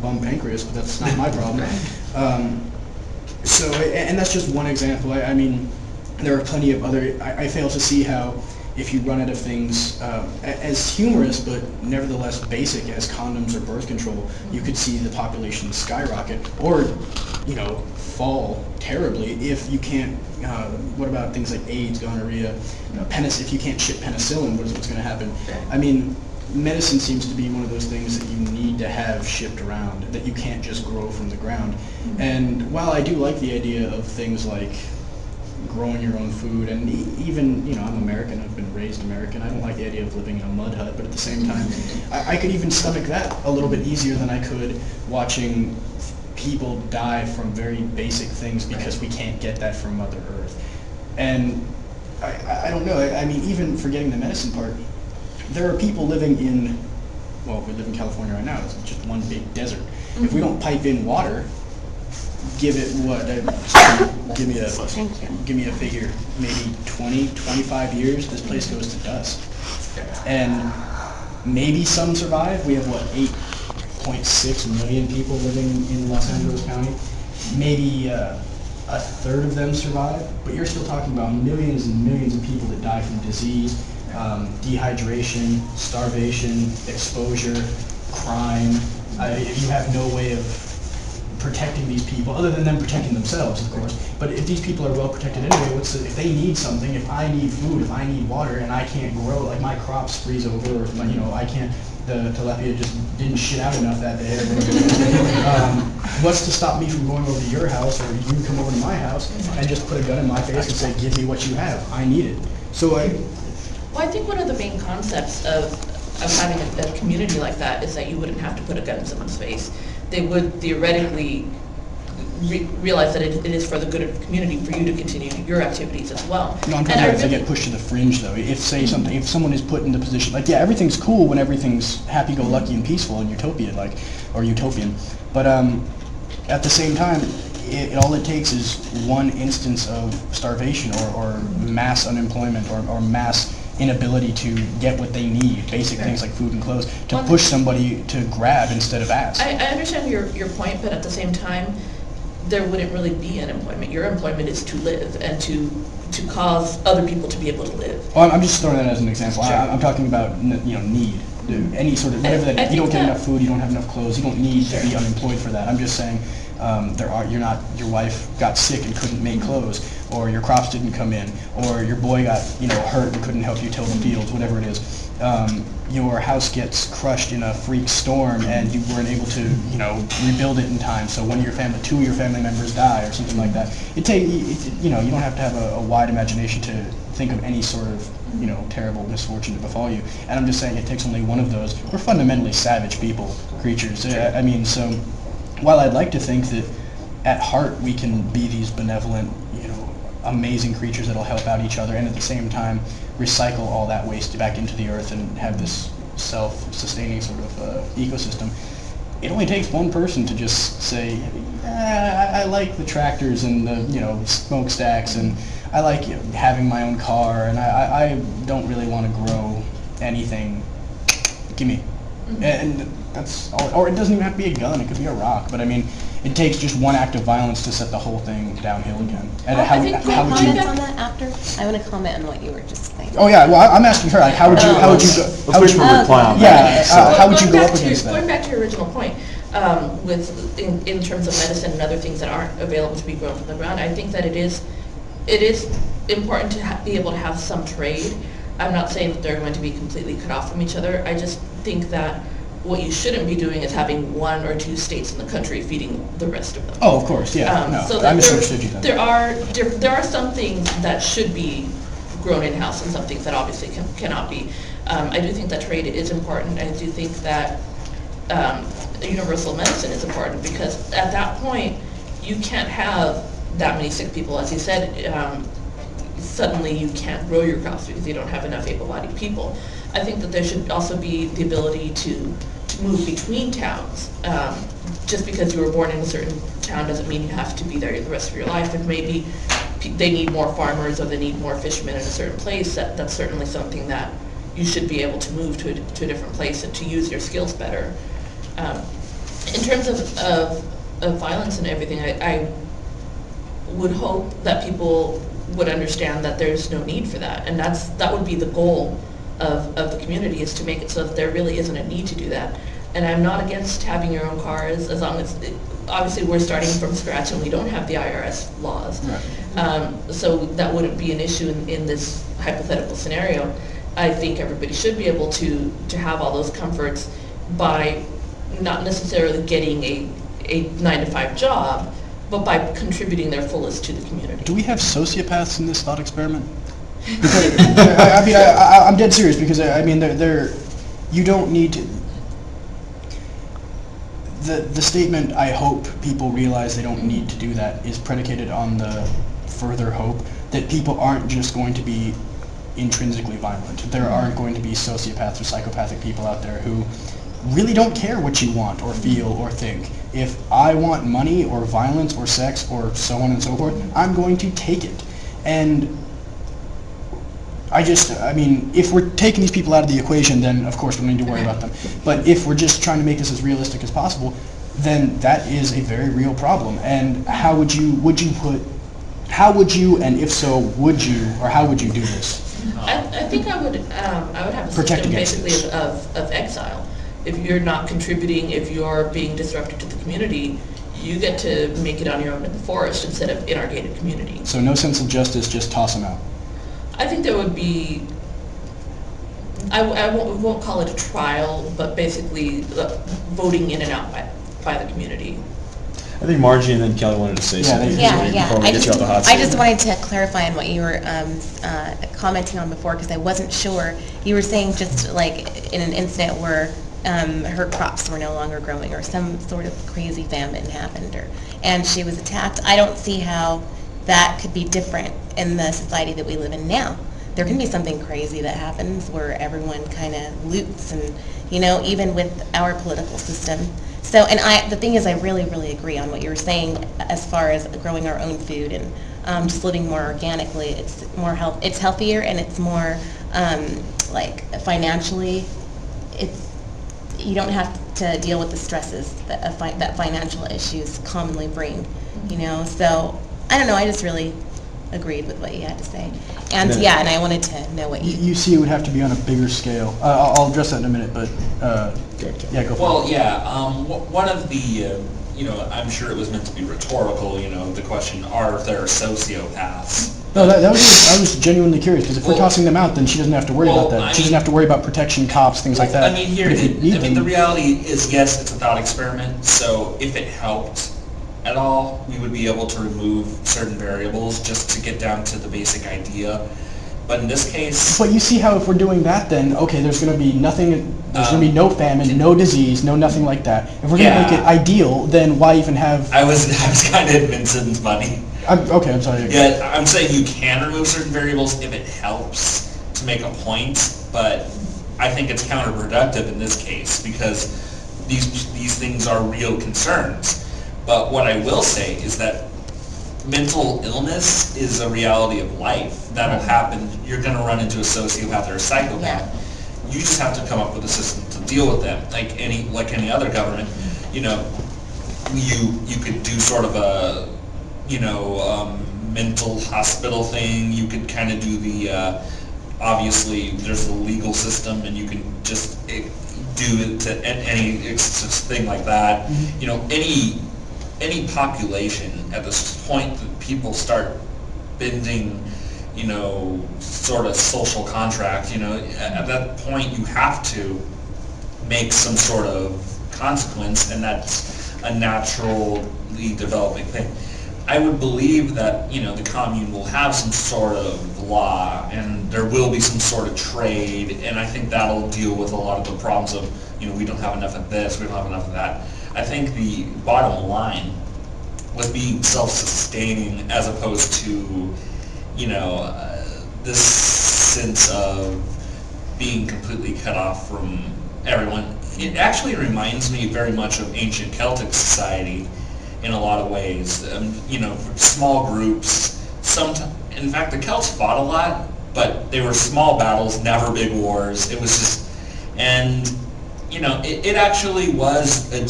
bum pancreas, but that's not my problem. So, and that's just one example. I mean, there are plenty of other. I fail to see how, if you run out of things as humorous but nevertheless basic as condoms or birth control, you could see the population skyrocket or, fall terribly if you can't. What about things like AIDS, gonorrhea, if you can't ship penicillin, what's going to happen? I mean, medicine seems to be one of those things that you need to have shipped around, that you can't just grow from the ground. And while I do like the idea of things like growing your own food, and even, I'm American, I've been raised American, I don't like the idea of living in a mud hut, but at the same time, I could even stomach that a little bit easier than I could watching people die from very basic things because we can't get that from Mother Earth. And I don't know, I mean, even forgetting the medicine part, there are people living in, well, we live in California right now, it's just one big desert. If we don't pipe in water, give it what? Give me a figure. Maybe 20, 25 years, this place goes to dust. And maybe some survive. We have what, 8.6 million people living in Los Angeles County. Maybe a third of them survive. But you're still talking about millions and millions of people that die from disease, dehydration, starvation, exposure, crime. If you have no way of protecting these people, other than them protecting themselves, of course. But if these people are well protected anyway, if they need something, if I need food, if I need water, and I can't grow, like my crops freeze over, or I can't, the tilapia just didn't shit out enough that day. What's to stop me from going over to your house, or you come over to my house and just put a gun in my face and say, give me what you have, I need it. So well, I think one of the main concepts of having a community like that is that you wouldn't have to put a gun in someone's face. They would theoretically realize that it is for the good of the community for you to continue your activities as well. No, I'm talking about if they get pushed to the fringe, though. If someone is put in the position, like, yeah, everything's cool when everything's happy-go-lucky and peaceful and utopian, or utopian, but at the same time, all it takes is one instance of starvation or mass unemployment or mass inability to get what they need, basic things like food and clothes, to push somebody to grab instead of ask. I understand your point, but at the same time, there wouldn't really be unemployment. Your employment is to live and to cause other people to be able to live. Well, I'm just throwing that as an example. Sure. I'm talking about need. Any sort of, whatever that, you don't get enough food, you don't have enough clothes, you don't need to be unemployed for that. I'm just saying, your wife got sick and couldn't make clothes, or your crops didn't come in, or your boy got, hurt and couldn't help you till the fields, whatever it is. Your house gets crushed in a freak storm and you weren't able to, rebuild it in time. So two of your family members die or something like that. You don't have to have a wide imagination to think of any sort of, terrible misfortune to befall you. And I'm just saying it takes only one of those. We're fundamentally savage creatures. I mean, so while I'd like to think that at heart we can be these benevolent, amazing creatures that'll help out each other, and at the same time recycle all that waste back into the earth and have this self-sustaining sort of ecosystem, it only takes one person to just say, I like the tractors and the smokestacks, and I like having my own car, and I don't really want to grow anything. Give me. And that's all, or it doesn't even have to be a gun, it could be a rock, but I mean, it takes just one act of violence to set the whole thing downhill again. And how would you comment on that after? I want to comment on what you were just saying. Oh yeah, well I'm asking her, like, how would you go up against that? Going back to your original point, in terms of medicine and other things that aren't available to be grown from the ground, I think that it is important to be able to have some trade. I'm not saying that they're going to be completely cut off from each other. I just think that what you shouldn't be doing is having one or two states in the country feeding the rest of them. Oh, of course, yeah. So I misunderstood you then. There are some things that should be grown in-house and some things that obviously cannot be. I do think that trade is important. I do think that universal medicine is important, because at that point you can't have that many sick people. As you said, suddenly you can't grow your crops because you don't have enough able-bodied people. I think that there should also be the ability to move between towns. Just because you were born in a certain town doesn't mean you have to be there the rest of your life. If maybe they need more farmers or they need more fishermen in a certain place, that's certainly something that you should be able to move to a different place and to use your skills better. in terms of violence and everything, I would hope that people would understand that there's no need for that, and that would be the goal of the community, is to make it so that there really isn't a need to do that. And I'm not against having your own cars, as long as, obviously we're starting from scratch and we don't have the IRS laws. Right. So that wouldn't be an issue in this hypothetical scenario. I think everybody should be able to have all those comforts by not necessarily getting a 9-to-5 job, but by contributing their fullest to the community. Do we have sociopaths in this thought experiment? Because, I mean, I'm dead serious, because I mean, you don't need to. The statement, I hope people realize they don't need to do that, is predicated on the further hope that people aren't just going to be intrinsically violent. There aren't going to be sociopaths or psychopathic people out there who really don't care what you want or feel or think. If I want money or violence or sex or so on and so forth, I'm going to take it. And I mean, if we're taking these people out of the equation, then of course we don't need to worry about them. But if we're just trying to make this as realistic as possible, then that is a very real problem. And how would you, and if so, would you, or how would you do this? I think I would have a Protect system against basically this. of exile. If you're not contributing, if you're being disruptive to the community, you get to make it on your own in the forest instead of in our gated community. So no sense of justice, just toss them out. I think there would be, I won't call it a trial, but basically voting in and out by the community. I think Margie and then Kelly wanted to say something. Yeah. Before we get you off the hot seat. I just wanted to clarify on what you were commenting on before, because I wasn't sure. You were saying just like in an incident where her crops were no longer growing, or some sort of crazy famine happened, and she was attacked. I don't see how that could be different in the society that we live in now. There can be something crazy that happens where everyone kind of loots, and even with our political system. So, and the thing is, I really, really agree on what you were saying as far as growing our own food and just living more organically. It's more it's healthier, and it's more like financially. You don't have to deal with the stresses that financial issues commonly bring. So I don't know. I just really agreed with what you had to say, and and I wanted to know what you see. It would have to be on a bigger scale. I'll address that in a minute, but yeah, go for it. Well, yeah. One of the I'm sure it was meant to be rhetorical. The question: are there sociopaths? No, I was genuinely curious, because if we're tossing them out, then she doesn't have to worry about that. She doesn't have to worry about protection, cops, things like that. I mean, the reality is, yes, it's a thought experiment. So if it helped at all, we would be able to remove certain variables just to get down to the basic idea. But in this case... But you see how if we're doing that, then, okay, there's going to be nothing, there's going to be no famine, no disease, no nothing like that. If we're going to make it ideal, then why even have... I was kind of in Vincent's money. Okay, I'm sorry. Yeah, I'm saying you can remove certain variables if it helps to make a point, but I think it's counterproductive in this case, because these things are real concerns. But what I will say is that mental illness is a reality of life. That'll happen. You're going to run into a sociopath or a psychopath. Yeah. You just have to come up with a system to deal with them, like any other government. You could do sort of a mental hospital thing. You could kind of do the obviously there's the legal system, and you can just do it to any thing like that. Any population at this point that people start bending, sort of social contract, at that point you have to make some sort of consequence, and that's a naturally developing thing. I would believe that, the commune will have some sort of law, and there will be some sort of trade, and I think that'll deal with a lot of the problems of, we don't have enough of this, we don't have enough of that. I think the bottom line was being self-sustaining, as opposed to, this sense of being completely cut off from everyone. It actually reminds me very much of ancient Celtic society in a lot of ways. Small groups. In fact, the Celts fought a lot, but they were small battles, never big wars. It was just, and it actually was a